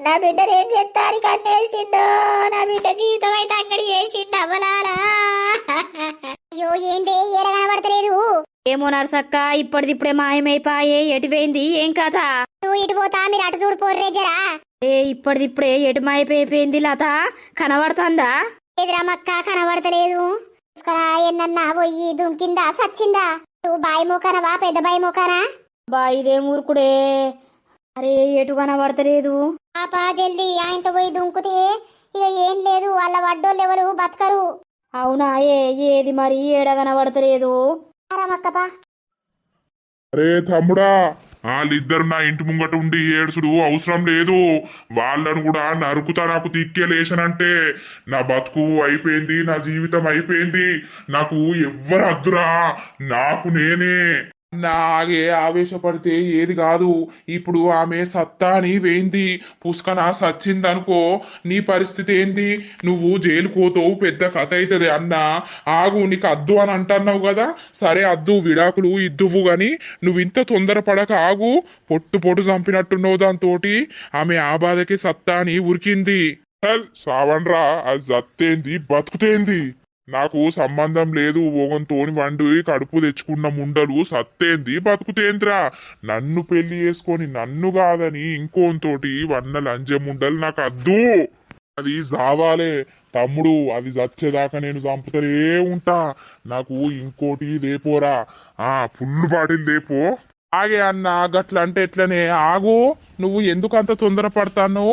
నా బిడ్డను ఏం చెప్తారు కన్నేసిండు. నా బిడ్డ జీవితం అయితే అంగడి చేసిండు అవ్వలారా. అయ్యో ఏంటి ఏడ కనబడతలేదు? ఏమో నరసక్క, ఇప్పటిదిప్పుడే మాయమైపాయే. ఎటుపోయింది ఏం కథ? నువ్వు ఇటు పోతా, మీరు అటు చూడు పోర్రే జరా. ఇప్పటిదిప్పుడే ఎటు మాయమైపోయింది లత? కనబడుతుందా? ఎదురమ్మక్క కనబడతలేదు. ఎన్నన్నా పోయి దుంకిందా సచ్చిందా? నువ్వు బాయి మోకానవా పెద్ద బాయి మోకానా? బా ఇదే మూర్ఖుడే. అరే ఎటు కనబడతలేదు. పాపా జల్దీ ఆయనతో పోయి దుంకుతే ఇక ఏం లేదు, వాళ్ళ వడ్డోళ్ళు ఎవరు బతకరు. అవునా? ఏది మరి ఏడ కనబడతలేదు? రమక్కపా అరే తమ్ముడా, వాళ్ళిద్దరు నా ఇంటి ముంగట ఉండి ఏడుసుడు అవసరం లేదు. వాళ్ళను కూడా నరుకుతా నాకు తిక్కేలేసనంటే నా బతుకు అయిపోయింది, నా జీవితం అయిపోయింది. నాకు ఎవ్వరు అద్దురా, నాకు నేనే. నాగే ఆవేశపడితే ఏది కాదు. ఇప్పుడు ఆమె సత్తా అని వేయింది, పుష్కన సచ్చిందనుకో నీ పరిస్థితి ఏంది? నువ్వు జైలు పోతావు, పెద్ద కథ అవుతుంది. అన్నా ఆగు, నీకు అద్దు అని అంటున్నావు కదా, సరే అద్దు, విడాకులు ఇద్దువు గాని నువ్వు ఇంత తొందరపడక ఆగు. పొట్టు చంపినట్టున్నావు దాంతో. ఆమె ఆ బాధకి సత్తా అని ఉరికింది. సావన్రా, అది జత్తేంది బతుకుతేంది నాకు సంబంధం లేదు. ఓగంతోని వండి కడుపు తెచ్చుకున్న ముండలు సత్తేంది బతుకుతేంద్రా. నన్ను పెళ్లి చేసుకొని నన్ను కాదని ఇంకోతోటి వన్న లంజె ముండలు నాకు అద్దు. అది జావాలే తమ్ముడు, అది చచ్చేదాకా నేను చంపుతూనే ఉంటా. నాకు ఇంకోటి లేపోరా, ఫుల్ బాటిల్ లేపో. ఆగే అన్న, గట్ల అంటే ఎట్లనే? ఆగు, నువ్వు ఎందుకు అంత తొందరపడతాను?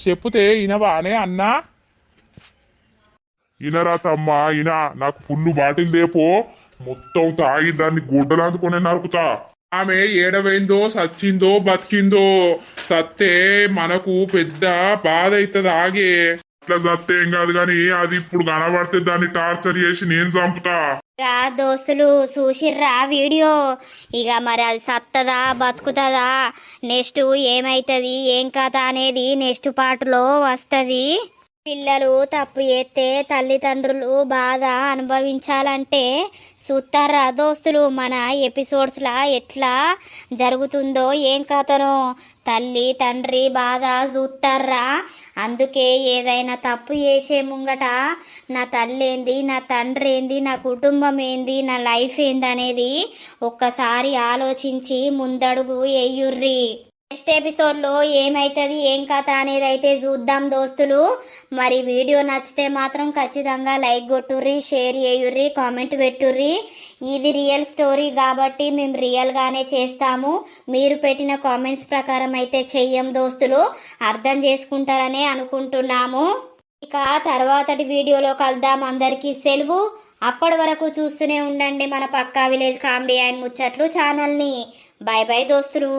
చెప్పుతే ఇనవానే అన్నా? ఇనరా తమ్మా ఇనా, నాకు ఫుల్ బాటిల్ లేపో. మొత్తం తాగి దాన్ని గుడ్డలాదుకునే నరుకుతా. ఆమె ఏడవైందో సచ్చిందో బతికిందో, సత్తే మనకు పెద్ద బాధ అవుతుంది. ఆగే, అట్లా సత్తే ఏం కాదు గాని అది ఇప్పుడు కనబడితే దాన్ని టార్చర్ చేసి నేను చంపుతా. దోస్తులు చూసిర్రా వీడియో? ఇక మరి అది సత్తదా బతుకుతుందా, నెక్స్ట్ ఏమైతుంది ఏం కథ అనేది నెక్స్ట్ పార్ట్లో వస్తుంది. పిల్లలు తప్పు చేస్తే తల్లిదండ్రులు బాధ అనుభవించాలంటే చూస్తారా దోస్తులు మన ఎపిసోడ్స్లా ఎట్లా జరుగుతుందో ఏం కథనో. తల్లి తండ్రి బాధ చూస్తారా. అందుకే ఏదైనా తప్పు చేసే ముంగట నా తల్లి ఏంది, నా తండ్రి ఏంది, నా కుటుంబం ఏంది, నా లైఫ్ ఏంది అనేది ఒక్కసారి ఆలోచించి ముందడుగు వేయుర్రి. నెక్స్ట్ ఎపిసోడ్లో ఏమైతుంది ఏం కథ అనేది అయితే చూద్దాం దోస్తులు. మరి వీడియో నచ్చితే మాత్రం ఖచ్చితంగా లైక్ కొట్టుర్రి, షేర్ చేయుర్రి, కామెంట్ పెట్టుర్రి. ఇది రియల్ స్టోరీ కాబట్టి మేము రియల్గానే చేస్తాము. మీరు పెట్టిన కామెంట్స్ ప్రకారం అయితే చెయ్యం దోస్తులు, అర్థం చేసుకుంటారనే అనుకుంటున్నాము. ఇక తర్వాతటి వీడియోలో కలుద్దాం. అందరికీ సెలవు. అప్పటి వరకు చూస్తూనే ఉండండి మన పక్కా విలేజ్ కామెడీ అండ్ ముచ్చట్లు ఛానల్ని. బాయ్ బాయ్ దోస్తులు.